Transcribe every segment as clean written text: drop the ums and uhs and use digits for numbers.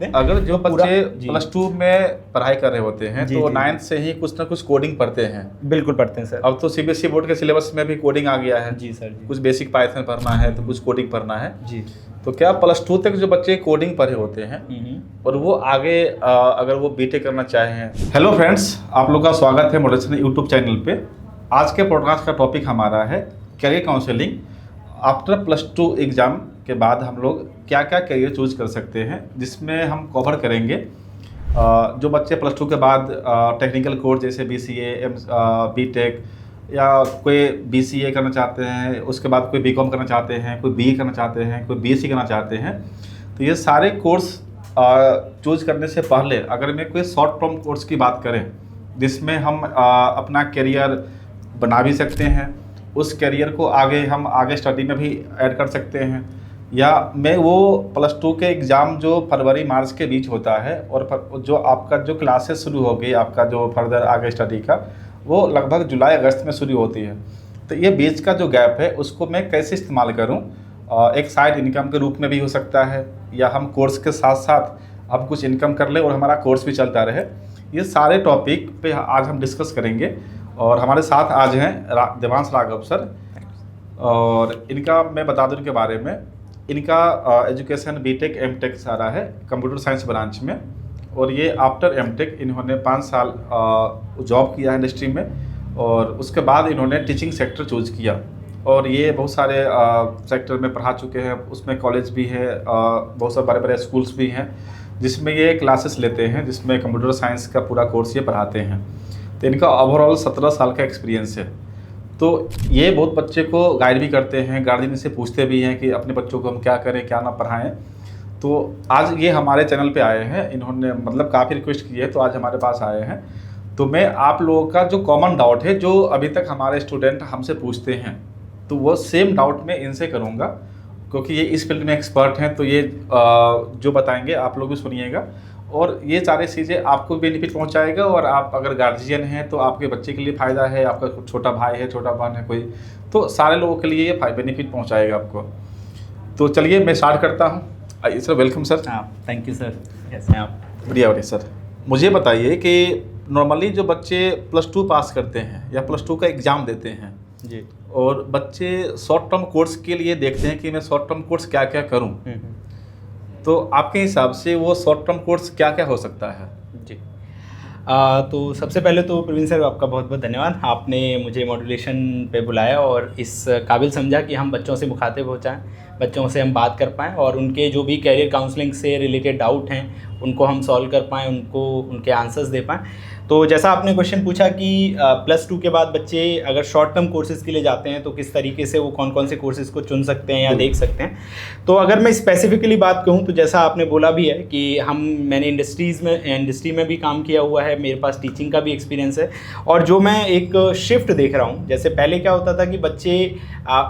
अगर जो तो बच्चे प्लस टू में पढ़ाई कर रहे होते हैं तो जी। 9th से ही कुछ ना कुछ कोडिंग पढ़ते हैं। बिल्कुल पढ़ते हैं सर। अब तो सीबीएसई बोर्ड के सिलेबस में भी कोडिंग आ गया है। जी सर जी। कुछ बेसिक पाइथन पढ़ना है तो कुछ कोडिंग पढ़ना है। जी। तो क्या प्लस टू तक जो बच्चे कोडिंग पढ़े होते हैं और वो आगे अगर वो बीटेक करना चाहें। हेलो फ्रेंड्स, आप लोग का स्वागत है मोटिवेशन यूट्यूब चैनल पे। आज के पॉडकास्ट का टॉपिक हमारा है career counselling. After plus two exam के बाद हम लोग क्या क्या करियर चूज कर सकते हैं, जिसमें हम कवर करेंगे जो बच्चे प्लस टू के बाद टेक्निकल कोर्स जैसे बीसीए, बीटेक या कोई बीसीए करना चाहते हैं, उसके बाद कोई बीकॉम करना चाहते हैं, कोई बीए करना चाहते हैं, कोई बीएससी करना चाहते हैं। तो ये सारे कोर्स चूज करने से पहले अगर मैं कोई शॉर्ट टर्म कोर्स की बात करें जिसमें हम अपना करियर बना भी सकते हैं, उस करियर को हम आगे स्टडी में भी ऐड कर सकते हैं, या मैं वो प्लस टू के एग्ज़ाम जो फरवरी मार्च के बीच होता है और जो आपका जो क्लासेस शुरू हो गई, आपका जो फर्दर आगे स्टडी का, वो लगभग जुलाई अगस्त में शुरू होती है। तो ये बीच का जो गैप है उसको मैं कैसे इस्तेमाल करूं, एक साइड इनकम के रूप में भी हो सकता है, या हम कोर्स के साथ साथ हम कुछ इनकम कर लें और हमारा कोर्स भी चलता रहे। ये सारे टॉपिक पे आज हम डिस्कस करेंगे और हमारे साथ आज हैं देवांश राघव सर। और इनका मैं बता दूं इनके बारे में, इनका एजुकेशन बीटेक एमटेक सारा है कंप्यूटर साइंस ब्रांच में, और ये आफ्टर एमटेक इन्होंने 5 साल जॉब किया है इंडस्ट्री में, और उसके बाद इन्होंने टीचिंग सेक्टर चूज किया। और ये बहुत सारे सेक्टर में पढ़ा चुके हैं, उसमें कॉलेज भी है, बहुत सारे बड़े बड़े स्कूल्स भी हैं जिसमें ये क्लासेस लेते हैं, जिसमें कंप्यूटर साइंस का पूरा कोर्स ये पढ़ाते हैं। तो इनका ओवरऑल 17 साल का एक्सपीरियंस है। तो ये बहुत बच्चे को गाइड भी करते हैं, गार्जियन से पूछते भी हैं कि अपने बच्चों को हम क्या करें, क्या ना पढ़ाएं। तो आज ये हमारे चैनल पे आए हैं, इन्होंने मतलब काफ़ी रिक्वेस्ट की है तो आज हमारे पास आए हैं। तो मैं आप लोगों का जो कॉमन डाउट है, जो अभी तक हमारे स्टूडेंट हमसे पूछते हैं, तो वो सेम डाउट मैं इनसे करूँगा, क्योंकि ये इस फील्ड में एक्सपर्ट हैं। तो ये जो बताएंगे आप लोग भी सुनिएगा, और ये सारी चीज़ें आपको बेनिफिट पहुंचाएगा। और आप अगर गार्जियन हैं तो आपके बच्चे के लिए फ़ायदा है, आपका छोटा भाई है, छोटा बहन है कोई, तो सारे लोगों के लिए ये बेनिफिट पहुंचाएगा आपको। तो चलिए मैं स्टार्ट करता हूँ। Sir welcome sir. Thank you sir. कैसे हैं आप? बढ़िया बढ़िया सर। मुझे बताइए कि नॉर्मली जो बच्चे प्लस टू पास करते हैं या प्लस टू का एग्ज़ाम देते हैं जी, और बच्चे शॉर्ट टर्म कोर्स के लिए देखते हैं कि मैं शॉर्ट टर्म कोर्स क्या क्या करूँ, तो आपके हिसाब से वो शॉर्ट टर्म कोर्स क्या क्या हो सकता है? जी। तो सबसे पहले तो प्रवीण सर आपका बहुत बहुत धन्यवाद, आपने मुझे मॉड्यूलेशन पे बुलाया और इस काबिल समझा कि हम बच्चों से मुखातिब हो जाएं, बच्चों से हम बात कर पाएँ और उनके जो भी करियर काउंसलिंग से रिलेटेड डाउट हैं उनको हम सॉल्व कर पाएँ, उनको उनके आंसर्स दे पाएँ। तो जैसा आपने क्वेश्चन पूछा कि प्लस टू के बाद बच्चे अगर शॉर्ट टर्म कोर्सेज़ के लिए जाते हैं तो किस तरीके से वो कौन कौन से कोर्सेज़ को चुन सकते हैं या देख सकते हैं। तो अगर मैं स्पेसिफिकली बात कहूँ तो जैसा आपने बोला भी है कि मैंने इंडस्ट्री में भी काम किया हुआ है, मेरे पास टीचिंग का भी एक्सपीरियंस है। और जो मैं एक शिफ्ट देख रहा हूँ, जैसे पहले क्या होता था कि बच्चे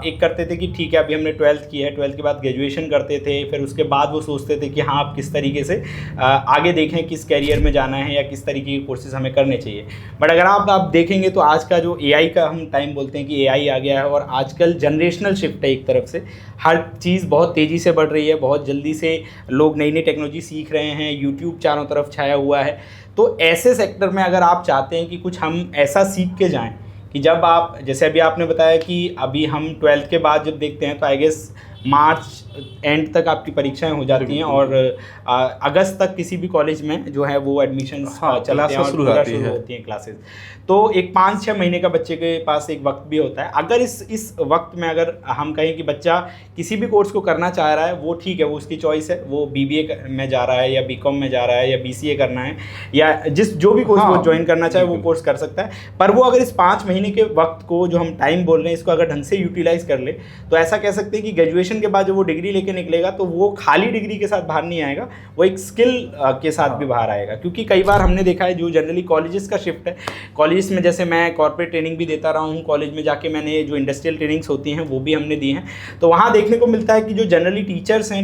एक करते थे कि ठीक है अभी हमने 12th किया है, 12th के बाद ग्रेजुएशन करते थे, फिर उसके बाद वो सोचते थे कि हाँ आप किस तरीके से आगे देखें, किस कैरियर में जाना है या किस तरीके के कोर्सेज हमें करने चाहिए। बट अगर आप देखेंगे तो आज का जो एआई का हम टाइम बोलते हैं कि एआई आ गया है और आजकल जनरेशनल शिफ्ट है, एक तरफ से हर चीज़ बहुत तेज़ी से बढ़ रही है, बहुत जल्दी से लोग नई नई टेक्नोलॉजी सीख रहे हैं, यूट्यूब चारों तरफ छाया हुआ है। तो ऐसे सेक्टर में अगर आप चाहते हैं कि कुछ हम ऐसा सीख के जाएँ कि जब आप, जैसे अभी आपने बताया कि अभी हम 12th के बाद जब देखते हैं तो आई गेस मार्च एंड तक आपकी परीक्षाएं हो जाती हैं और अगस्त तक किसी भी कॉलेज में जो है वो एडमिशन चलते हैं और शुरू होती हैं क्लासेस। तो एक 5-6 महीने का बच्चे के पास एक वक्त भी होता है। अगर इस वक्त में अगर हम कहें कि बच्चा किसी भी कोर्स को करना चाह रहा है, वो ठीक है, वो उसकी चॉइस है, वो बीबीए में जा रहा है या बीकॉम में जा रहा है या बीसीए करना है या जो भी कोर्स वो ज्वाइन करना चाहे वो कोर्स कर सकता है। पर वो अगर इस 5 महीने के वक्त को, जो हम टाइम बोल रहे हैं, इसको अगर ढंग से यूटिलाइज कर ले तो ऐसा कह सकते हैं कि ग्रेजुएशन के बाद जब वो डिग्री लेके निकलेगा तो वो खाली डिग्री के साथ बाहर नहीं आएगा, वो एक स्किल के साथ भी बाहर आएगा। क्योंकि कई बार हमने देखा है जो जनरली कॉलेजेस का शिफ्ट है, कॉलेज में जैसे मैं कॉर्पोरेट ट्रेनिंग भी देता रहा हूँ, कॉलेज में जाके मैंने जो इंडस्ट्रियल ट्रेनिंग्स होती हैं वो भी हमने दी हैं, तो वहाँ देखने को मिलता है कि जो जनरली टीचर्स हैं,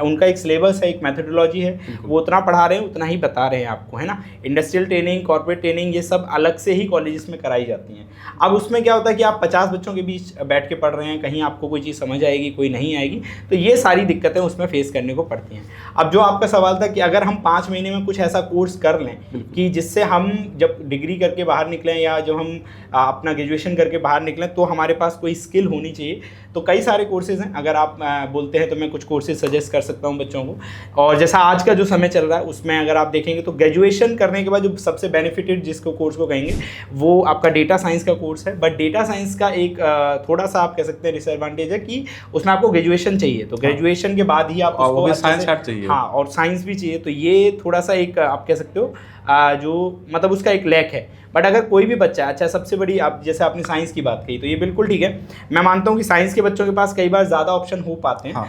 उनका एक सिलेबस है, एक मैथडोलॉजी है, वो उतना पढ़ा रहे हैं उतना ही बता रहे हैं आपको, है ना। इंडस्ट्रियल ट्रेनिंग, कॉर्पोरेट ट्रेनिंग, ये सब अलग से ही कॉलेजेस में कराई जाती हैं। अब उसमें क्या होता है कि आप 50 बच्चों के बीच बैठ के पढ़ रहे हैं, कहीं आपको कोई चीज़ समझ आएगी, कोई नहीं आएगी, आएगी। तो ये सारी दिक्कतें उसमें फेस करने को पड़ती हैं। अब जो आपका सवाल था कि अगर हम 5 महीने में कुछ ऐसा कोर्स कर लें कि जिससे हम जब डिग्री करके बाहर निकलें या जब हम अपना ग्रेजुएशन करके बाहर निकलें तो हमारे पास कोई स्किल होनी चाहिए, तो कई सारे कोर्सेज़ हैं। अगर आप बोलते हैं तो मैं कुछ कोर्सेज सजेस्ट कर सकता हूं बच्चों को। और जैसा आज का जो समय चल रहा है उसमें अगर आप देखेंगे तो ग्रेजुएशन करने के बाद जो सबसे बेनिफिटेड जिसको कोर्स को कहेंगे वो आपका डेटा साइंस का कोर्स है। बट डेटा साइंस का एक थोड़ा सा आप कह सकते हैं डिसएडवांटेज है कि उसमें आपको ग्रेजुएशन चाहिए, तो ग्रेजुएशन के बाद ही आप उसको साइंस चाहिए। हाँ, और साइंस भी चाहिए, तो ये थोड़ा सा एक आप कह सकते हो जो मतलब उसका एक लैक है। बट अगर कोई भी बच्चा, अच्छा सबसे बड़ी आप जैसे आपने साइंस की बात कही तो ये बिल्कुल ठीक है। मैं मानता हूँ कि साइंस के बच्चों के पास कई बार ज़्यादा ऑप्शन हो पाते हैं।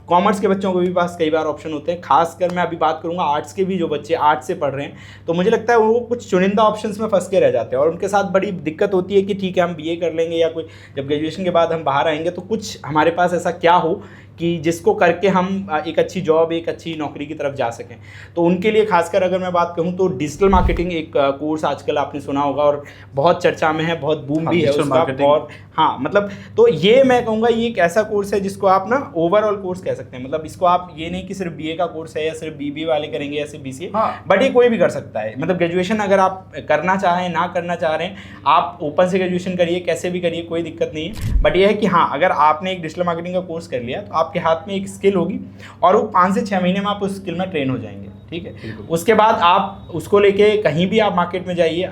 कॉमर्स के बच्चों के भी पास कई बार ऑप्शन होते हैं। खासकर मैं अभी बात करूँगा आर्ट्स के भी, जो बच्चे आर्ट्स से पढ़ रहे हैं तो मुझे लगता है वो कुछ चुनिंदा ऑप्शंस में फंस के रह जाते हैं और उनके साथ बड़ी दिक्कत होती है कि ठीक है हम बीए कर लेंगे या कोई, जब ग्रेजुएशन के बाद हम बाहर आएंगे तो कुछ हमारे पास ऐसा क्या हो कि जिसको करके हम एक अच्छी जॉब, एक अच्छी नौकरी की तरफ जा सकें। तो उनके लिए खासकर अगर मैं बात कहूँ तो डिजिटल मार्केटिंग एक कोर्स आजकल आपने सुना होगा और बहुत चर्चा में है, बहुत बूम भी है उसका। और हाँ मतलब तो ये मैं कहूँगा ये एक ऐसा कोर्स है जिसको आप ना ओवरऑल कोर्स कह सकते हैं। मतलब इसको आप ये नहीं कि सिर्फ बीए का कोर्स है या सिर्फ बीबीए वाले करेंगे या सिर्फ बीसीए, बट ये कोई भी कर सकता है। मतलब ग्रेजुएशन अगर आप करना चाहें, ना करना चाह रहे हैं, आप ओपन से ग्रेजुएशन करिए, कैसे भी करिए, कोई दिक्कत नहीं है। बट ये है कि हाँ, अगर आपने एक डिजिटल मार्केटिंग का कोर्स कर लिया तो आपके हाथ में एक स्किल होगी और वो 5 से 6 महीने में आप उस स्किल में ट्रेन हो जाएंगे। ठीक है, उसके बाद आप उसको लेके कहीं भी आप मार्केट में जाइए।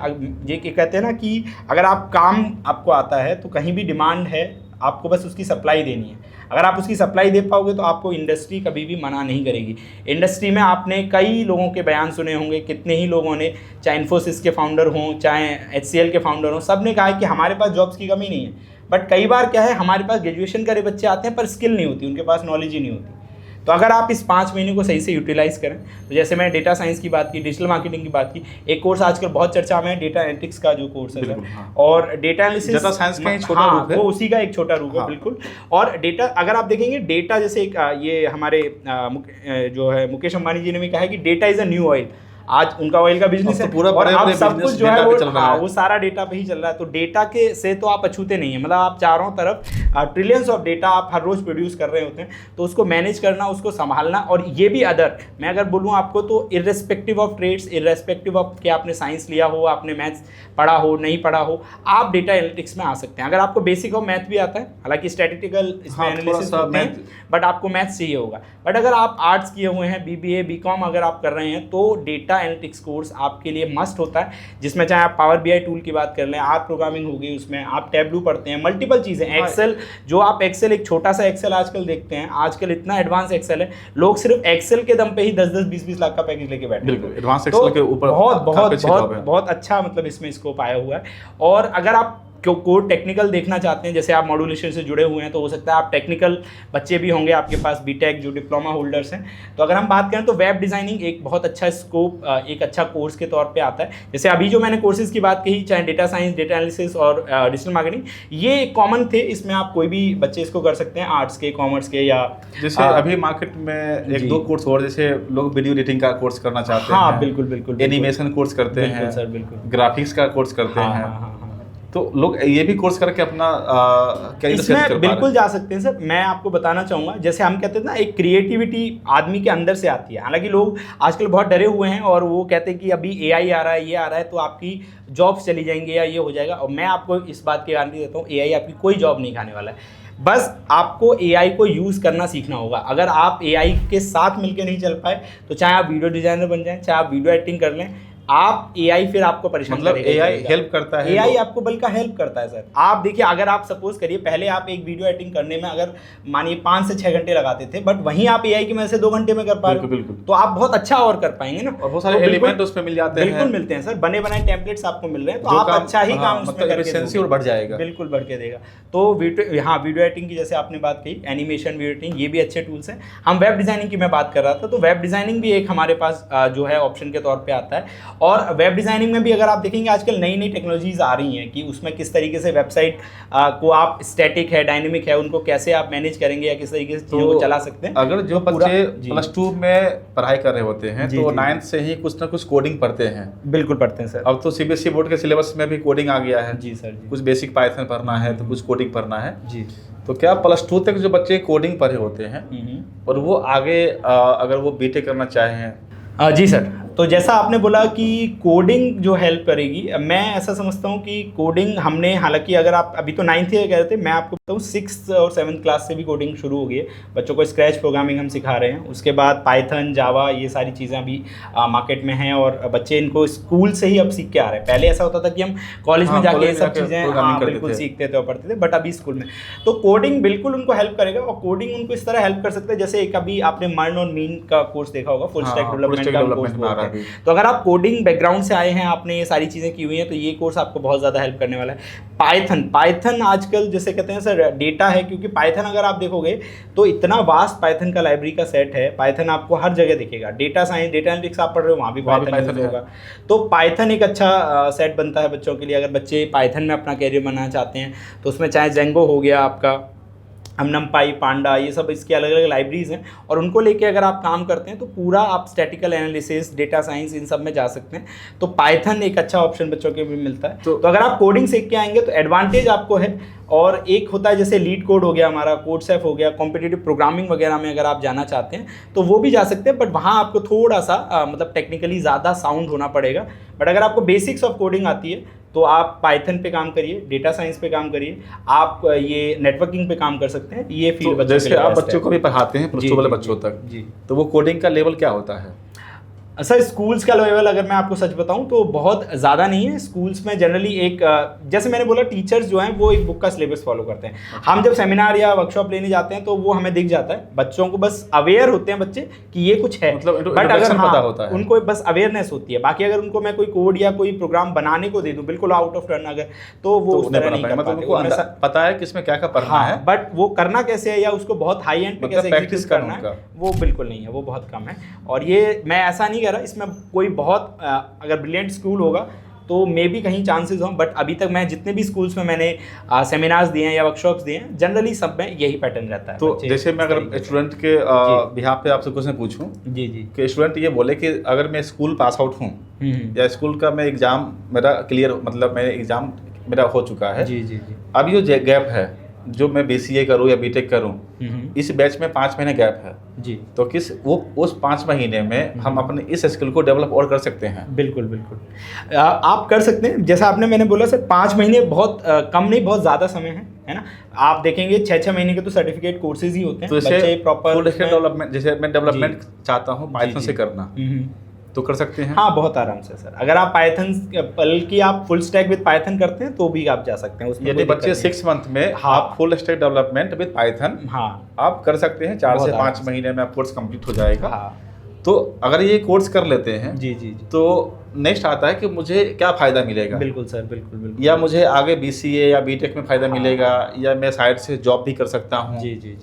ये कहते हैं ना कि अगर आप काम आपको आता है तो कहीं भी डिमांड है, आपको बस उसकी सप्लाई देनी है। अगर आप उसकी सप्लाई दे पाओगे तो आपको इंडस्ट्री कभी भी मना नहीं करेगी। इंडस्ट्री में आपने कई लोगों के बयान सुने होंगे, कितने ही लोगों ने, चाहे इन्फोसिस के फाउंडर हों, चाहे HCL के फाउंडर हों, सब ने कहा है कि हमारे पास जॉब्स की कमी नहीं है। बट कई बार क्या है, हमारे पास ग्रेजुएशन करे बच्चे आते हैं पर स्किल नहीं होती, उनके पास नॉलेज ही नहीं होती। तो अगर आप इस 5 महीने को सही से यूटिलाइज करें, तो जैसे मैंने डेटा साइंस की बात की, डिजिटल मार्केटिंग की बात की, एक कोर्स आजकल बहुत चर्चा में है डेटा एनालिटिक्स का जो कोर्स है। हाँ। और डेटा एनालिसिस डेटा साइंस का एक छोटा रूप है, वो उसी का एक छोटा रूप है। बिल्कुल। और डेटा अगर आप देखेंगे, डेटा जैसे एक ये हमारे जो है मुकेश अंबानी जी ने भी कहा है कि data is a new oil. आज उनका ऑयल का बिजनेस है पूरा और अब सब कुछ जो है वो सारा डेटा पे ही चल रहा है। तो डेटा के से तो आप अछूते नहीं है। मतलब आप चारों तरफ ट्रिलियंस ऑफ डेटा आप हर रोज प्रोड्यूस कर रहे होते हैं, तो उसको मैनेज करना, उसको संभालना, और ये भी अदर, मैं अगर बोलूँ आपको तो irrespective of trades, irrespective of कि आपने साइंस लिया हो, आपने मैथ्स पढ़ा हो, नहीं पढ़ा हो, आप डेटा एनालिटिक्स में आ सकते हैं। अगर आपको बेसिक ऑफ मैथ भी आता है, हालांकि स्टैटिस्टिकल इसमें एनालिसिस होते हैं, बट आपको मैथ्स चाहिए होगा। बट अगर आप आर्ट्स किए हुए हैं, बीबीए, बीकॉम अगर आप कर रहे हैं, तो डेटा एनालिटिक्स कोर्स आपके लिए मस्ट होता है, जिसमें चाहे आप पावर बीआई टूल की बात कर लें, आर प्रोग्रामिंग होगी, उसमें आप टैबलू पढ़ते हैं, मल्टीपल चीज़ें, एक्सेल, जो आप एक्सेल, एक छोटा सा एक्सेल आजकल देखते हैं, आजकल इतना एडवांस एक्सेल है, लोग सिर्फ एक्सेल के दम पे ही 10-10, 20-20 लाख का पैकेज लेके बैठे हैं। बिल्कुल, एडवांस एक्सेल के ऊपर बहुत अच्छा मतलब इसमें स्कोप आया हुआ है। और अगर आप कोड टेक्निकल देखना चाहते हैं, जैसे आप मॉड्यूलेशन से जुड़े हुए हैं, तो हो सकता है आप टेक्निकल बच्चे भी होंगे आपके पास, बीटेक जो डिप्लोमा होल्डर्स हैं। तो अगर हम बात करें तो वेब डिज़ाइनिंग एक बहुत अच्छा स्कोप, एक अच्छा कोर्स के तौर पे आता है। जैसे अभी जो मैंने कोर्सेज की बात कही, चाहे डेटा साइंस, डेटा एनालिसिस और डिजिटल मार्केटिंग, ये कॉमन थे, इसमें आप कोई भी बच्चे इसको कर सकते हैं, आर्ट्स के, कॉमर्स के, या जैसे अभी मार्केट में 1-2 कोर्स और, जैसे लोग वीडियो एडिटिंग का कोर्स करना चाहते हैं। हाँ बिल्कुल बिल्कुल। एनिमेशन कोर्स करते हैं सर, बिल्कुल। ग्राफिक्स का कोर्स करते हैं। तो लोग ये भी कोर्स करके अपना कैरियर सेट कर पा रहे हैं। बिल्कुल जा सकते हैं सर। मैं आपको बताना चाहूँगा, जैसे हम कहते हैं ना, एक क्रिएटिविटी आदमी के अंदर से आती है। हालांकि लोग आजकल बहुत डरे हुए हैं और वो कहते हैं कि अभी एआई आ रहा है, ये आ रहा है, तो आपकी जॉब्स चली जाएंगे या ये हो जाएगा। और मैं आपको इस बात की गारंटी देता हूँ, एआई आपकी कोई जॉब नहीं खाने वाला है। बस आपको एआई को यूज़ करना सीखना होगा। अगर आप एआई के साथ मिलकर नहीं चल पाए, तो चाहे आप वीडियो डिजाइनर बन जाएं, चाहे आप वीडियो एडिटिंग कर लें, आप एआई फिर आपको परेशान मतलब एआई हेल्प करता है, एआई आपको बल्कि हेल्प करता है सर। आप देखिए, अगर आप सपोज करिए पहले आप एक वीडियो एडिटिंग करने में अगर मानिए 5 से 6 घंटे लगाते थे, बट वहीं आप एआई की मदद से 2 घंटे में कर पा रहे हो, तो आप बहुत अच्छा और कर पाएंगे ना। और बहुत सारे एलिमेंट उसमें मिल जाते हैं। बिल्कुल मिलते हैं सर, बने बनाए टेम्पलेट्स आपको मिल रहे हैं, तो आप अच्छा ही काम उसमें एफिशिएंसी और बढ़ जाएगा, बिल्कुल बढ़ के देगा। तो वीडियो एडिटिंग की जैसे आपने बात कही, एनिमेशन, वीडियो एडिटिंग, ये भी अच्छे टूल्स हैं। हम वेब डिजाइनिंग की मैं बात कर रहा था, तो वेब डिजाइनिंग भी एक हमारे पास जो है ऑप्शन के तौर पर आता है। और वेब डिजाइनिंग में भी अगर आप देखेंगे, आजकल नई नई टेक्नोलॉजीज आ रही हैं कि उसमें किस तरीके से वेबसाइट को आप स्टैटिक है, डायनेमिक है, उनको कैसे आप मैनेज करेंगे या किस तरीके से चीज़ों को चला सकते हैं। अगर जो बच्चे +2 में पढ़ाई कर रहे होते हैं, तो 9th से ही कुछ ना कुछ कोडिंग पढ़ते हैं। बिल्कुल पढ़ते हैं सर। अब तो सीबीएसई बोर्ड के सिलेबस में भी कोडिंग आ गया है जी सर जी। कुछ बेसिक पाइथन पढ़ना है, तो कुछ कोडिंग पढ़ना है जी। तो क्या प्लस 2 तक जो बच्चे कोडिंग पढ़े होते हैं और वो आगे अगर वो बीटेक करना चाहें? जी सर, तो जैसा आपने बोला कि कोडिंग जो हेल्प करेगी, मैं ऐसा समझता हूँ कि कोडिंग हमने, हालांकि अगर आप अभी तो 9th ईयर कह रहे थे, मैं आपको बताऊँ 6th और 7th क्लास से भी कोडिंग शुरू हो गई है। बच्चों को स्क्रैच प्रोग्रामिंग हम सिखा रहे हैं, उसके बाद पाइथन, जावा, ये सारी चीज़ें अभी मार्केट में हैं और बच्चे इनको स्कूल से ही अब सीख के आ रहे हैं। पहले ऐसा होता था कि हम कॉलेज में जाके ये सब चीज़ें बिल्कुल सीखते थे और पढ़ते थे, बट अभी स्कूल में तो कोडिंग बिल्कुल उनको हेल्प करेगा। और कोडिंग उनको इस तरह हेल्प कर सकता है, जैसे एक अभी आपने मर्न और मीन का कोर्स देखा होगा, फुल स्टैक डेवलपमेंट का कोर्स। तो अगर आप कोडिंग बैकग्राउंड से आए हैं, आपने ये सारी चीज़ें की हुई हैं, तो ये कोर्स आपको बहुत ज़्यादा हेल्प करने वाला है। पाइथन आजकल जैसे कहते हैं सर डेटा है, क्योंकि पाइथन अगर आप देखोगे तो इतना वास्ट पाइथन का लाइब्रेरी का सेट है। पाइथन आपको हर जगह दिखेगा, डेटा साइंस, डेटा एनालिटिक्स आप पढ़ रहे हो वहाँ भी पाइथन होगा। तो पाइथन एक अच्छा सेट बनता है बच्चों के लिए। अगर बच्चे पाइथन में अपना कैरियर बनाना चाहते हैं तो उसमें चाहे जेंगो हो गया आपका, NumPy, पांडा, ये सब इसकी अलग अलग लाइब्रेरीज हैं और उनको लेके अगर आप काम करते हैं तो पूरा आप स्टैटिकल एनालिसिस, डेटा साइंस, इन सब में जा सकते हैं। तो पाइथन एक अच्छा ऑप्शन बच्चों के भी मिलता है। तो अगर आप कोडिंग सीख के आएंगे तो एडवांटेज आपको है। और एक होता है जैसे लीड कोड हो गया हमारा, कोडसेफ हो गया, कॉम्पिटिटिव प्रोग्रामिंग वगैरह में अगर आप जाना चाहते हैं तो वो भी जा सकते हैं, बट वहाँ आपको थोड़ा सा मतलब टेक्निकली ज़्यादा साउंड होना पड़ेगा। बट अगर आपको बेसिक्स ऑफ कोडिंग आती है तो आप पाइथन पे काम करिए, डेटा साइंस पे काम करिए, आप ये नेटवर्किंग पे काम कर सकते हैं। ये फील्ड तो जैसे आप बच्चों को भी पढ़ाते हैं प्लस 2 वाले बच्चों तक, जी, तो वो कोडिंग का लेवल क्या होता है? सर स्कूल्स का लेवल अगर मैं आपको सच बताऊं तो बहुत ज़्यादा नहीं है। स्कूल्स में जनरली एक जैसे मैंने बोला, टीचर्स जो हैं वो एक बुक का सिलेबस फॉलो करते हैं। हम जब सेमिनार या वर्कशॉप लेने जाते हैं तो वो हमें दिख जाता है, बच्चों को बस अवेयर होते हैं बच्चे कि ये कुछ है, मतलब बट अगर पता होता है उनको बस अवेयरनेस होती है। बाकी अगर उनको मैं कोई कोड या कोई प्रोग्राम बनाने को दे दूं बिल्कुल आउट ऑफ टर्न अगर, तो वो उस तरह नहीं कर पाते। उनको पता है कि इसमें क्या क्या पढ़ना है, बट वो करना कैसे है या उसको बहुत हाई एंड पे कैसे एग्जीक्यूट करना है, वो बिल्कुल नहीं है, वो बहुत कम है। और ये मैं ऐसा नहीं कह रहा इसमें कोई बहुत अगर ब्रिलियंट स्कूल होगा तो मे भी कहीं चांसेस हों, बट अभी तक मैं जितने भी स्कूल्स में मैंने सेमिनार्स दिए हैं या वर्कशॉप्स दिए हैं, जनरली सब में यही पैटर्न रहता है। तो जैसे मैं अगर स्टूडेंट के बिहाफ पे आपसे क्वेश्चन पूछूं, जी कि स्टूडेंट ये बोले कि अगर मैं स्कूल पास आउट हूँ या स्कूल का मैं एग्जाम मेरा क्लियर, मतलब मैं एग्जाम मेरा हो चुका है, जी, अब ये जो गैप है जो मैं BCA करूँ या बीटेक करूँ, इस बैच में 5 महीने गैप है जी, तो उस 5 महीने में हम अपने इस स्किल को डेवलप और कर सकते हैं? बिल्कुल आप कर सकते हैं। जैसा मैंने बोला सर 5 महीने बहुत कम नहीं, बहुत ज़्यादा समय है ना। आप देखेंगे 6-6 महीने के तो सर्टिफिकेट कोर्सेज ही होते हैं। तो बच्चे प्रॉपर फुल स्टैक डेवलपमेंट, जैसे मैं डेवलपमेंट चाहता हूँ पाइथन से करना, तो कर सकते हैं? हाँ, बहुत आराम से सर। अगर आप पाइथन बल्कि आप फुल स्टैक विद पाइथन करते हैं तो भी आप जा सकते हैं उसमें। यदि बच्चे 6 मंथ में आप full stack development with Python आप कर सकते हैं, 4 से 5 महीने में आप कोर्स कंप्लीट हो जाएगा। तो अगर ये कोर्स कर लेते हैं जी, तो नेक्स्ट आता है कि मुझे क्या फ़ायदा मिलेगा? बिल्कुल सर, बिल्कुल। या मुझे आगे BCA या बीटेक में फ़ायदा मिलेगा, या मैं साइड से जॉब भी कर सकता हूँ? जी।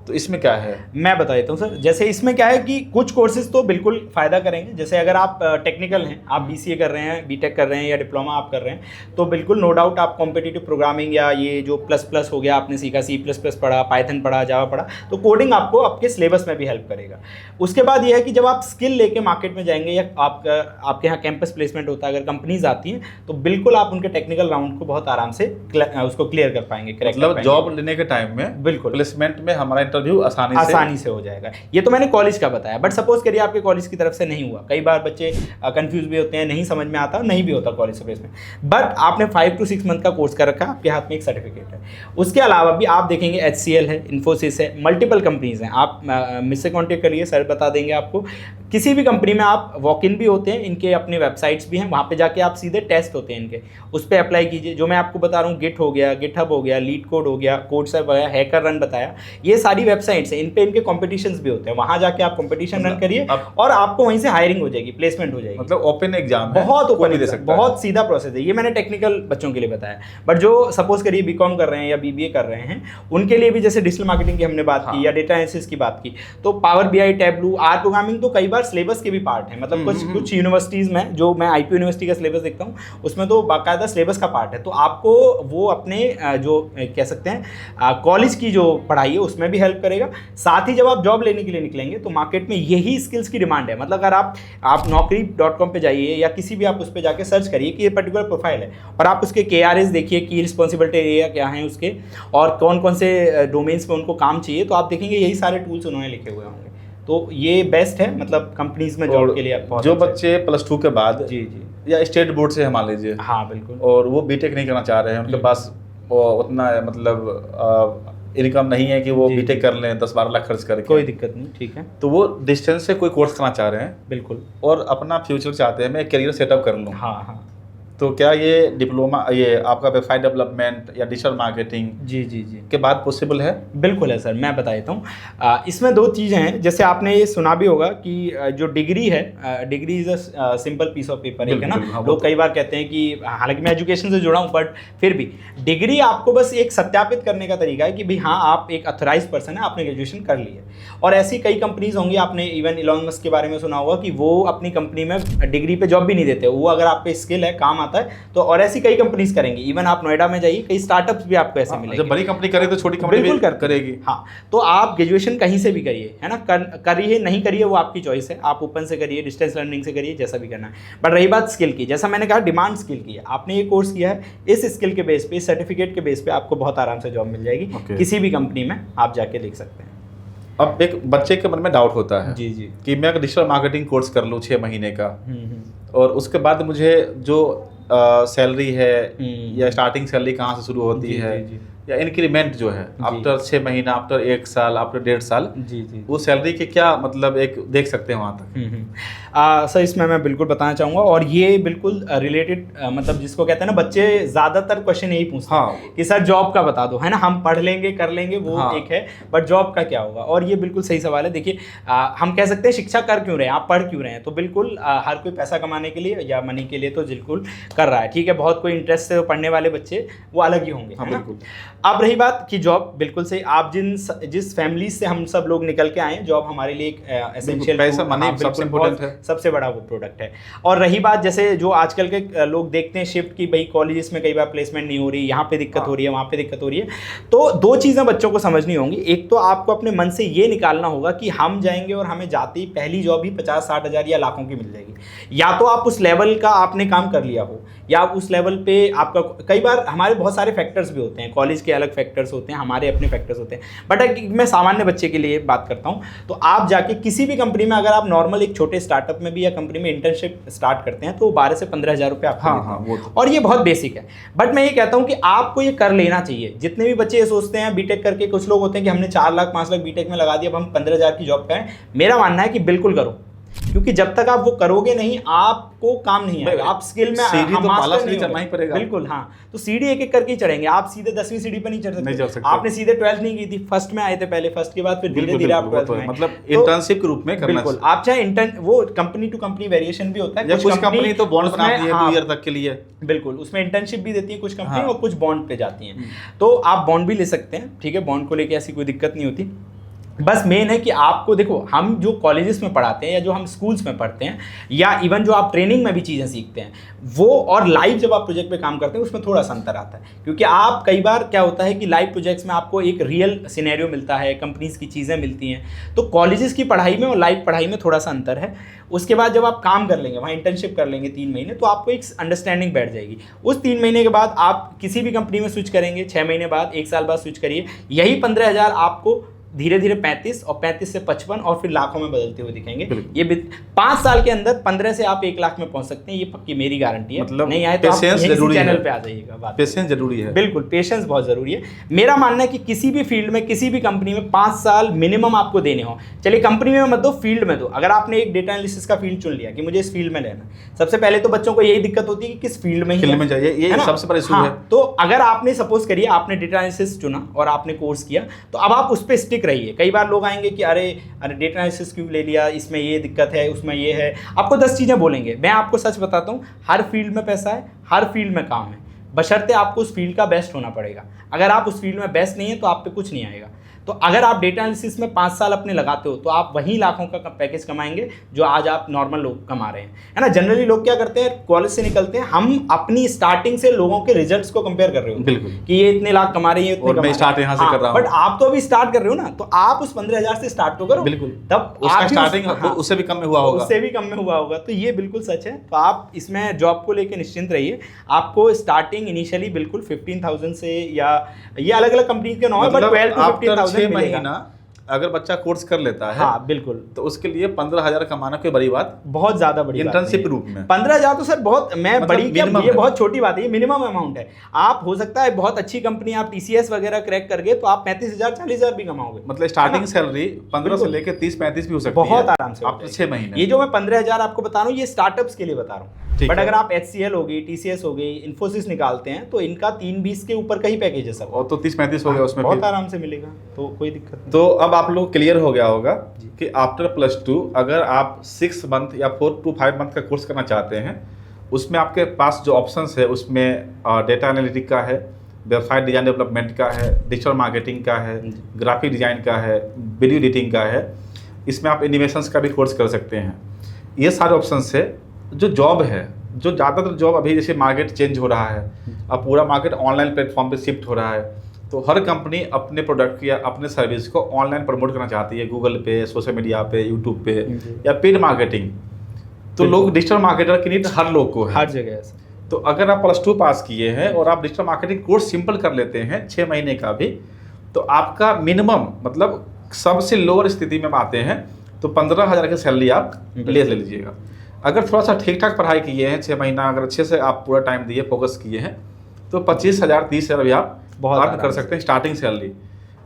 तो इसमें क्या है? मैं बता देता हूँ सर। जैसे इसमें क्या है कि कुछ कोर्सेज तो बिल्कुल फ़ायदा करेंगे। जैसे अगर आप टेक्निकल हैं, आप BCA कर रहे हैं, बीटेक कर रहे हैं या डिप्लोमा आप कर रहे हैं, तो बिल्कुल नो डाउट आप कॉम्पिटिटिव प्रोग्रामिंग या ये जो प्लस हो गया आपने सीखा, C++ पढ़ा, पाइथन पढ़ा, जावा पढ़ा, तो कोडिंग आपको आपके सिलेबस में भी हेल्प करेगा। उसके बाद ये है कि जब आप स्किल लेके मार्केट में जाएंगे या आपके यहाँ कैंपस प्लेसमेंट होता है, अगर कंपनीज आती हैं तो बिल्कुल आप उनके टेक्निकल राउंड को बहुत आराम से उसको क्लियर कर पाएंगे। मतलब जॉब लेने के टाइम में बिल्कुल प्लेसमेंट में हमारा इंटरव्यू आसानी से हो जाएगा। ये तो मैंने कॉलेज का बताया, बट सपोज करिए आपके कॉलेज की तरफ से नहीं हुआ। कई बार बच्चे कंफ्यूज भी होते हैं, नहीं समझ में आता, नहीं भी होता कॉलेज से में, बट आपने 5 to 6 मंथ का कोर्स कर रखा है, आपके हाथ में एक सर्टिफिकेट है। उसके अलावा भी आप देखेंगे HCL है, इन्फोसिस है, मल्टीपल कंपनीज हैं। आप मुझसे कॉन्टेक्ट करिए, सर बता देंगे आपको। किसी भी कंपनी में आप वॉक इन भी होते हैं, इनके अपने वेबसाइट्स भी हैं, वहाँ पे जाके आप सीधे टेस्ट होते हैं इनके, उस पर अप्लाई कीजिए। जो मैं आपको बता रहा हूँ, गिट हो गया, गिटहब हो गया, लीड कोड हो गया, कोडसेफ हो गया, हैकर रन बताया, ये सारी वेबसाइट्स हैं, इन पे इनके कॉम्पिटिशन्स भी होते हैं। वहाँ जाके आप कॉम्पिटिशन रन करिए और आपको वहीं से हायरिंग हो जाएगी, प्लेसमेंट हो जाएगी। मतलब ओपन एग्जाम है, बहुत ओपन दे सकता है, बहुत सीधा प्रोसेस है। ये मैंने टेक्निकल बच्चों के लिए बताया, बट जो सपोज करिए BCom कर रहे हैं या BBA कर रहे हैं, उनके लिए भी जैसे डिजिटल मार्केटिंग की हमने बात की या डेटा एनालिसिस की बात की, तो power BI, tableau, R programming तो कई बार सिलेबस के भी पार्ट है। मतलब कुछ यूनिवर्सिटीज़ में, जो मैं IP यूनिवर्सिटी का सिलेबस देखता हूँ, उसमें तो बाकायदा सिलेबस का पार्ट है। तो आपको वो अपने जो कह सकते हैं कॉलेज की जो पढ़ाई है उसमें भी हेल्प हेल्प करेगा। साथ ही जब आप जॉब लेने के लिए निकलेंगे तो मार्केट में यही स्किल्स की डिमांड है। मतलब अगर आप naukri.com पे जाइए या किसी भी आप उस पर जाके सर्च करिए कि ये पर्टिकुलर प्रोफाइल है और आप उसके KRAs देखिए कि रिस्पॉन्सिबिलिटी एरिया क्या है उसके और कौन कौन से डोमेन्स में उनको काम चाहिए, तो आप देखेंगे यही सारे टूल्स उन्होंने लिखे हुए होंगे। तो ये बेस्ट है, मतलब कंपनीज में जॉब के लिए बहुत जो अच्छा है। बच्चे +2 के बाद जी जी, या स्टेट बोर्ड से मान लीजिए, हाँ बिल्कुल, और वो बीटेक नहीं करना चाह रहे हैं, उनके पास उतना मतलब इनकम नहीं है कि वो जी, बीटेक कर लें 10-12 लाख खर्च करके, कोई दिक्कत नहीं, ठीक है, तो वो डिस्टेंस से कोई कोर्स करना चाह रहे हैं बिल्कुल, और अपना फ्यूचर चाहते हैं, मैं करियर सेटअप कर लूँ। हाँ हाँ, तो क्या ये डिप्लोमा, ये आपका वेबसाइट डेवलपमेंट या डिजिटल मार्केटिंग जी जी जी, के बाद पॉसिबल है? बिल्कुल है सर, मैं बता देता हूँ। इसमें 2 चीज़ें हैं। जैसे आपने ये सुना भी होगा कि जो डिग्री है, degree is a simple piece of paper, है ना। हाँ, लोग कई बार कहते हैं कि हालांकि मैं एजुकेशन से जुड़ा हूँ, बट फिर भी डिग्री आपको बस एक सत्यापित करने का तरीका है कि भाई हाँ आप एक अथोराइज पर्सन है, आपने ग्रेजुएशन कर ली है। और ऐसी कई कंपनीज होंगी, आपने इवन इलॉन मस्क के बारे में सुना होगा कि वो अपनी कंपनी में डिग्री पे जॉब भी नहीं देते, वो अगर आप पे स्किल है, काम आता है तो, और ऐसी कई कंपनीज करेंगी। इवन आप नोएडा में जाइए, कई स्टार्टअप्स भी आपको ऐसे मिलेंगे। जब बड़ी कंपनी करे तो छोटी कंपनी बिल्कुल भी करेगी। हाँ, तो आप ग्रेजुएशन कहीं से भी करिए, है ना, करिए नहीं करिए वो आपकी चॉइस है। आप ओपन से करिए, डिस्टेंस लर्निंग से करिए, जैसा भी करना है। बट रही बात स्किल की, जैसा मैंने कहा डिमांड स्किल की है, आपने ये कोर्स किया है, इस स्किल के बेस पे, इस सर्टिफिकेट के बेस पे आपको बहुत आराम से जॉब मिल जाएगी। किसी भी कंपनी में आप जाके देख सकते हैं। अब एक बच्चे के मन में डाउट होता है जी जी, कि मैं डिजिटल मार्केटिंग कोर्स कर लूँ 6 महीने का, और उसके बाद मुझे जो सैलरी है या स्टार्टिंग सैलरी कहाँ से शुरू होती है, या इंक्रीमेंट जो है आफ्टर 6 महीना, आफ्टर 1 साल, आफ्टर 1.5 साल, जी जी, वो सैलरी के क्या मतलब एक देख सकते हैं वहाँ तक? सर इसमें मैं बिल्कुल बताना चाहूँगा, और ये बिल्कुल रिलेटेड, मतलब जिसको कहते हैं ना, बच्चे ज़्यादातर क्वेश्चन यही पूछते हैं कि सर जॉब का बता दो, है ना, हम पढ़ लेंगे कर लेंगे वो एक है, बट जॉब का क्या होगा। और ये बिल्कुल सही सवाल है। देखिए हम कह सकते हैं शिक्षा कर क्यों रहे हैं, आप पढ़ क्यों रहे हैं, तो बिल्कुल हर कोई पैसा कमाने के लिए या मनी के लिए तो बिल्कुल कर रहा है, ठीक है। बहुत कोई इंटरेस्ट से पढ़ने वाले बच्चे वो अलग ही होंगे, है ना। अब रही बात कि जॉब, बिल्कुल सही, आप जिस फैमिली से हम सब लोग निकल के आए, जॉब हमारे लिए एक एसेंशियल, पैसा मनी सबसे इम्पोर्टेंट है, सबसे बड़ा वो प्रोडक्ट है। और रही बात जैसे जो आजकल के लोग देखते हैं शिफ्ट की, भाई कॉलेजेस में कई बार प्लेसमेंट नहीं हो रही, यहाँ पे दिक्कत हो रही है, वहाँ पे दिक्कत हो रही है, तो 2 चीज़ें बच्चों को समझनी होंगी। एक तो आपको अपने मन से ये निकालना होगा कि हम जाएंगे और हमें जाते ही पहली जॉब ही 50-60 हज़ार या लाखों की मिल जाएगी। या तो आप उस लेवल का आपने काम कर लिया हो, या उस लेवल पे आपका, कई बार हमारे बहुत सारे फैक्टर्स भी होते हैं, कॉलेज के अलग फैक्टर्स होते हैं, हमारे अपने फैक्टर्स होते हैं, बट मैं सामान्य बच्चे के लिए बात करता हूँ। तो आप जाके किसी भी कंपनी में, अगर आप नॉर्मल एक छोटे स्टार्टअप में भी या कंपनी में इंटर्नशिप स्टार्ट करते हैं, तो 12 से 15 हज़ार रुपये आपको देते हैं। वो तो। और ये बहुत बेसिक है, बट मैं ये कहता हूँ कि आपको ये कर लेना चाहिए। जितने भी बच्चे ये सोचते हैं बीटेक करके, कुछ लोग होते हैं कि हमने 4 लाख 5 लाख बीटेक में लगा दिया, अब हम 15 हज़ार की जॉब करें, मेरा मानना है कि बिल्कुल करो, क्योंकि जब तक आप वो करोगे नहीं, आपको काम नहीं आएगा। आप स्किल में सीढ़ी तो माला से चढ़ना ही पड़ेगा। बिल्कुल, हाँ, तो सीढ़ी एक एक करके ही चढ़ेंगे, आप सीधे 10वीं सीढ़ी पर नहीं चढ़ सकते। आपने सीधे 12th नहीं की थी, फर्स्ट में आए थे पहले, फर्स्ट के बाद फिर धीरे धीरे आप 12th में, मतलब इंटर्नशिप के रूप में करना। बिल्कुल, आप चाहे इंटर्न, वो कंपनी टू कंपनी वेरिएशन भी होता है, कुछ कंपनी तो बॉन्ड बनाती है 2 ईयर तक के लिए, बिल्कुल, उसमें इंटर्नशिप भी देती है कुछ कंपनी, और कुछ बॉन्ड पे जाती हैं, तो आप बॉन्ड भी ले सकते हैं, ठीक है, बॉन्ड को लेके ऐसी कोई दिक्कत नहीं होती। बस मेन है कि आपको, देखो हम जो कॉलेजेस में पढ़ाते हैं या जो हम स्कूल्स में पढ़ते हैं, या इवन जो आप ट्रेनिंग में भी चीज़ें सीखते हैं, वो और लाइव जब आप प्रोजेक्ट पे काम करते हैं उसमें थोड़ा सा अंतर आता है। क्योंकि आप कई बार क्या होता है कि लाइव प्रोजेक्ट्स में आपको एक रियल सिनेरियो मिलता है, कंपनीज की चीज़ें मिलती हैं, तो कॉलेजेस की पढ़ाई में और लाइव पढ़ाई में थोड़ा सा अंतर है। उसके बाद जब आप काम कर लेंगे, वहाँ इंटर्नशिप कर लेंगे 3 महीने, तो आपको एक अंडरस्टैंडिंग बैठ जाएगी। उस 3 महीने के बाद आप किसी भी कंपनी में स्विच करेंगे, 6 महीने बाद, 1 साल बाद स्विच करिए, यही 15 हज़ार आपको धीरे धीरे 35 और 35 से 55 और फिर लाखों में बदलते हुए दिखेंगे। ये 5 साल के अंदर 15 से आप 1 लाख में पहुंच सकते हैं, ये पक्की मेरी गारंटी है। मतलब नहीं आए तो आप चैनल पे आ जाइएगा। पेशेंस जरूरी है, बिल्कुल, पेशेंस बहुत जरूरी है। मेरा मानना है कि किसी भी फील्ड में, किसी भी कंपनी में 5 साल मिनिमम आपको देने हो। चलिए कंपनी में मत दो, फील्ड में दो। अगर आपने एक डेटा एनालिसिस का फील्ड चुन लिया कि मुझे इस फील्ड में लेना, सबसे पहले तो बच्चों को यही दिक्कत होती है कि किस फील्ड में जाइए, ये सबसे बड़ा इशू है। तो अगर आपने सपोज करिए आपने डेटा एनालिसिस चुना और आपने कोर्स किया, तो अब आप उस पर स्टिक रहिए। कई बार लोग आएंगे कि अरे डेटा एनालिसिस क्यों ले लिया, इसमें ये दिक्कत है, उसमें ये है, आपको 10 चीज़ें बोलेंगे। मैं आपको सच बताता हूँ, हर फील्ड में पैसा है, हर फील्ड में काम है, बशर्ते आपको उस फील्ड का बेस्ट होना पड़ेगा। अगर आप उस फील्ड में बेस्ट नहीं है तो आप पे कुछ नहीं आएगा। तो अगर आप डेटा एनालिसिस में 5 साल अपने लगाते हो तो आप वहीं लाखों का पैकेज कमाएंगे जो आज आप नॉर्मल लोग कमा रहे हैं, है ना। जनरली लोग क्या करते हैं, कॉलेज से निकलते हैं, हम अपनी स्टार्टिंग से लोगों के रिजल्ट्स को कंपेयर कर रहे हो बिल्कुल कि ये इतने लाख कमा रहे हैं, और मैं स्टार्ट यहाँ से कर रहा हूँ। बट आप तो अभी स्टार्ट कर रहे हो ना, तो आप उस 15,000 से स्टार्ट तो करो। बिल्कुल, तब उसका स्टार्टिंग उससे भी कम में हुआ होगा, उससे भी कम में हुआ होगा। तो ये बिल्कुल सच है। तो आप इसमें जॉब को लेकर निश्चिंत रहिए। आपको स्टार्टिंग इनिशियली बिल्कुल 15,000 से, या ये अलग अलग कंपनी के नाम है, बट 12 to 15,000 मिलेगा अगर बच्चा कोर्स कर लेता है। हाँ बिल्कुल, तो उसके लिए 15,000 कमाना कोई बड़ी बात, बहुत ज्यादा बड़ी इंटर्नशिप रूप में 15,000 तो सर बहुत, मैं मतलब बड़ी क्या, ये है। बहुत छोटी बात है, ये मिनिमम अमाउंट है। आप हो सकता है बहुत अच्छी कंपनी, आप TCS वगैरह क्रैक कर गए तो आप 35,000 40,000 भी कमाओगे। मतलब स्टार्टिंग सैलरी 15 से लेकर 30-35 भी हो सकती है बहुत आराम से आपके 6 महीने। ये जो मैं 15,000 आपको बता रहा हूँ, ये स्टार्टअप्स के लिए बता रहा हूँ। बट है। अगर आप HCL हो गई, TCS हो गई, इन्फोसिस निकालते हैं तो इनका 3-20 के ऊपर का ही पैकेज है सब, और तो 30-35 हो गया उसमें बहुत फिर। आराम से मिलेगा, तो कोई दिक्कत नहीं। तो अब आप लोग क्लियर हो गया होगा कि आफ्टर +2 अगर आप 6 मंथ या 4 to 5 मंथ का कोर्स करना चाहते हैं, उसमें आपके पास जो ऑप्शंस है उसमें डेटा एनालिटिक का है, वेबसाइट डिजाइन डेवलपमेंट का है, डिजिटल मार्केटिंग का है, ग्राफिक डिजाइन का है, वीडियो एडिटिंग का है, इसमें आप एनिमेशंस का भी कोर्स कर सकते हैं। ये सारे ऑप्शंस है। जो जॉब है, जो ज़्यादातर जॉब अभी जैसे मार्केट चेंज हो रहा है, अब पूरा मार्केट ऑनलाइन प्लेटफॉर्म पे शिफ्ट हो रहा है, तो हर कंपनी अपने प्रोडक्ट या अपने सर्विस को ऑनलाइन प्रमोट करना चाहती है, गूगल पे, सोशल मीडिया पे, यूट्यूब पे या पेड मार्केटिंग। तो लोग डिजिटल मार्केटर की नीड हर लोग को है, हर जगह है। तो अगर आप +2 पास किए हैं और आप डिजिटल मार्केटिंग कोर्स सिंपल कर लेते हैं 6 महीने का भी, तो आपका मिनिमम मतलब सबसे लोअर स्थिति में आते हैं तो 15,000 की सैलरी आप ले लीजिएगा। अगर थोड़ा सा ठीक ठाक पढ़ाई किए हैं 6 महीना, अगर अच्छे से आप पूरा टाइम दिए, फोकस किए हैं, तो 25,000 30,000 भी आप अर्न कर सकते हैं स्टार्टिंग सैलरी।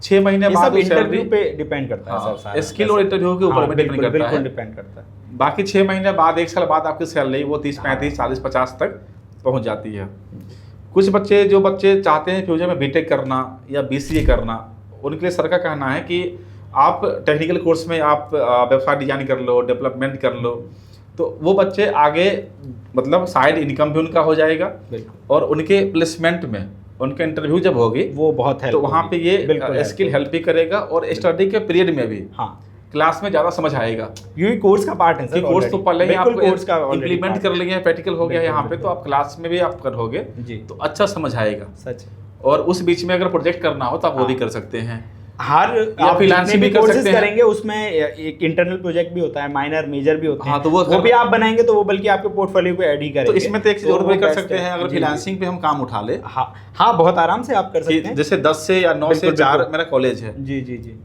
6 महीने बाद इंटरव्यू पे डिपेंड करता है सर, स्किल और इंटरव्यू के ऊपर डिपेंड करता है। बाकी 6 महीने बाद, 1 साल बाद आपकी सैलरी वो 30-35 40-50 तक पहुंच जाती है। कुछ बच्चे, जो बच्चे चाहते हैं फ्यूचर में बीटेक करना या BCA करना, उनके लिए सर का कहना है कि आप टेक्निकल कोर्स में आप वेबसाइट डिजाइन कर लो, डेवलपमेंट कर लो, तो वो बच्चे आगे मतलब साइड इनकम भी उनका हो जाएगा, और उनके प्लेसमेंट में उनका इंटरव्यू जब होगी वो बहुत तो वहाँ पे ये स्किल हेल्प भी करेगा, और स्टडी के पीरियड में भी क्लास में ज़्यादा समझ आएगा। ये कोर्स का पार्ट है सर, कोर्स तो पहले ही आप इम्प्लीमेंट कर लेंगे, प्रैक्टिकल हो गया यहाँ पे, तो आप क्लास में भी आप करोगे तो अच्छा समझ आएगा। सच। और उस बीच में अगर प्रोजेक्ट करना हो तो आप वो भी कर सकते हैं। हर आप फ्रीलांसिंग भी कर सकते हैं, करेंगे उसमें एक इंटरनल प्रोजेक्ट भी होता है, माइनर मेजर भी होते हैं। हाँ, तो वो भी आप बनाएंगे तो वो बल्कि आपके पोर्टफोलियो को ऐड ही करेंगे। तो इसमें तो एक चीज और भी कर सकते हैं, अगर फ्रीलांसिंग पे हम काम उठा ले। हाँ बहुत आराम से आप कर सकते हैं। जैसे 10 से या 9 से 4 मेरा कॉलेज है, जी,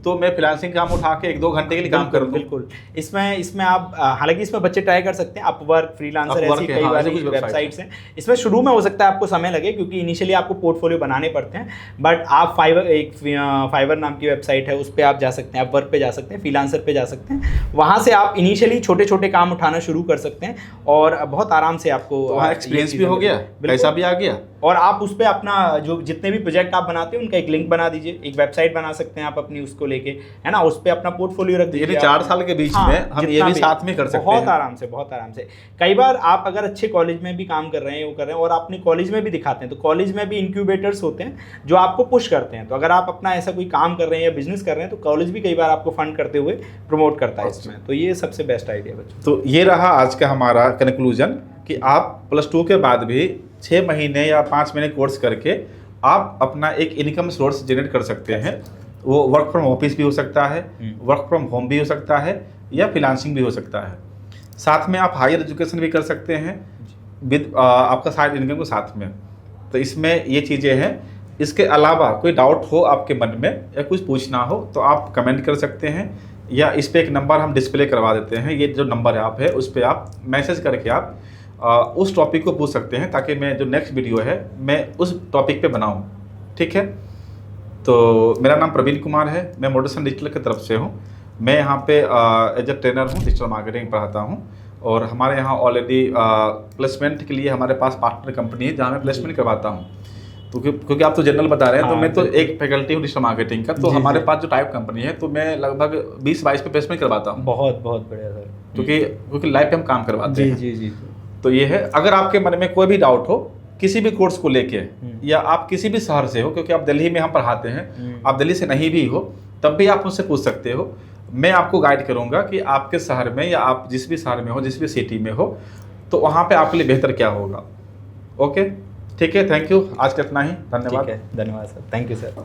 तो मैं फ्रीलांसिंग काम उठा के 1-2 घंटे के लिए काम करूँ। बिल्कुल। इसमें आप हालांकि इसमें बच्चे ट्राई कर सकते हैं, अपवर्क, फ्रीलांसर, ऐसी कई वाली वेबसाइट्स हैं। इसमें शुरू में हो सकता है आपको समय लगे, क्योंकि इनिशियली आपको पोर्टफोलियो बनाने पड़ते हैं, बट आप फाइवर नाम की वेबसाइट है, उस पर आप जा सकते हैं, अपवर्क पे जा सकते हैं, फ्रीलांसर पे जा सकते हैं। वहाँ से आप इनिशियली छोटे छोटे काम उठाना शुरू कर सकते हैं और बहुत आराम से आपको वहाँ एक्सपीरियंस भी हो गया, पैसा भी आ गया, और आप उस पर अपना जो जितने भी प्रोजेक्ट आप बनाते हैं उनका एक लिंक बना दीजिए, एक वेबसाइट बना सकते हैं आप अपनी उसको लेके, है ना, उस पर अपना पोर्टफोलियो रख दीजिए। 4 साल के बीच में हम ये भी साथ में कर सकते हैं, बहुत आराम से, बहुत आराम से। कई बार आप अगर अच्छे कॉलेज में भी काम कर रहे हैं, वो कर रहे हैं, और अपने कॉलेज में भी दिखाते हैं, तो कॉलेज में भी इंक्यूबेटर्स होते हैं जो आपको पुश करते हैं। तो अगर आप अपना ऐसा कोई काम कर रहे हैं या बिजनेस कर रहे हैं, तो कॉलेज भी कई बार आपको फंड करते हुए प्रमोट करता है इसमें। तो ये सबसे बेस्ट आइडिया बच्चों। तो ये रहा आज का हमारा कंक्लूजन कि आप +2 के बाद भी 6 महीने या 5 महीने कोर्स करके आप अपना एक इनकम सोर्स जनरेट कर सकते हैं। वो वर्क फ्रॉम ऑफिस भी हो सकता है, वर्क फ्रॉम होम भी हो सकता है, या फ्रीलांसिंग भी हो सकता है। साथ में आप हायर एजुकेशन भी कर सकते हैं विद आपका साइड इनकम के साथ में। तो इसमें ये चीज़ें हैं। इसके अलावा कोई डाउट हो आपके मन में या कुछ पूछना हो तो आप कमेंट कर सकते हैं, या इस पर एक नंबर हम डिस्प्ले करवा देते हैं। ये जो नंबर आप है उस पर आप मैसेज करके आप उस टॉपिक को पूछ सकते हैं, ताकि मैं जो नेक्स्ट वीडियो है मैं उस टॉपिक पे बनाऊं। ठीक है, तो मेरा नाम प्रवीण कुमार है, मैं मोटिवेशन डिजिटल की तरफ से हूं। मैं यहाँ पे एज ए ट्रेनर हूँ, डिजिटल मार्केटिंग पढ़ाता हूँ, और हमारे यहाँ ऑलरेडी प्लेसमेंट के लिए हमारे पास पार्टनर कंपनी है जहाँ मैं प्लेसमेंट करवाता हूँ। तो क्योंकि आप तो जनरल बता रहे हैं, तो मैं तो एक फैकल्टी हूँ डिजिटल मार्केटिंग का, तो हमारे पास जो टाइप कंपनी है, तो मैं लगभग 20-22 पे प्लेसमेंट करवाता हूँ। बहुत बहुत बढ़िया सर, क्योंकि लाइफ पे हम काम करवाते हैं। जी। तो ये है, अगर आपके मन में कोई भी डाउट हो किसी भी कोर्स को लेके, या आप किसी भी शहर से हो, क्योंकि आप दिल्ली में हम पढ़ाते हैं, आप दिल्ली से नहीं भी हो, तब भी आप मुझसे पूछ सकते हो। मैं आपको गाइड करूँगा कि आपके शहर में या आप जिस भी शहर में हो, जिस भी सिटी में हो, तो वहाँ पे आपके लिए बेहतर क्या होगा। ओके, ठीक है, थैंक यू। आज का इतना ही, धन्यवाद। ठीक है, धन्यवाद सर, थैंक यू सर।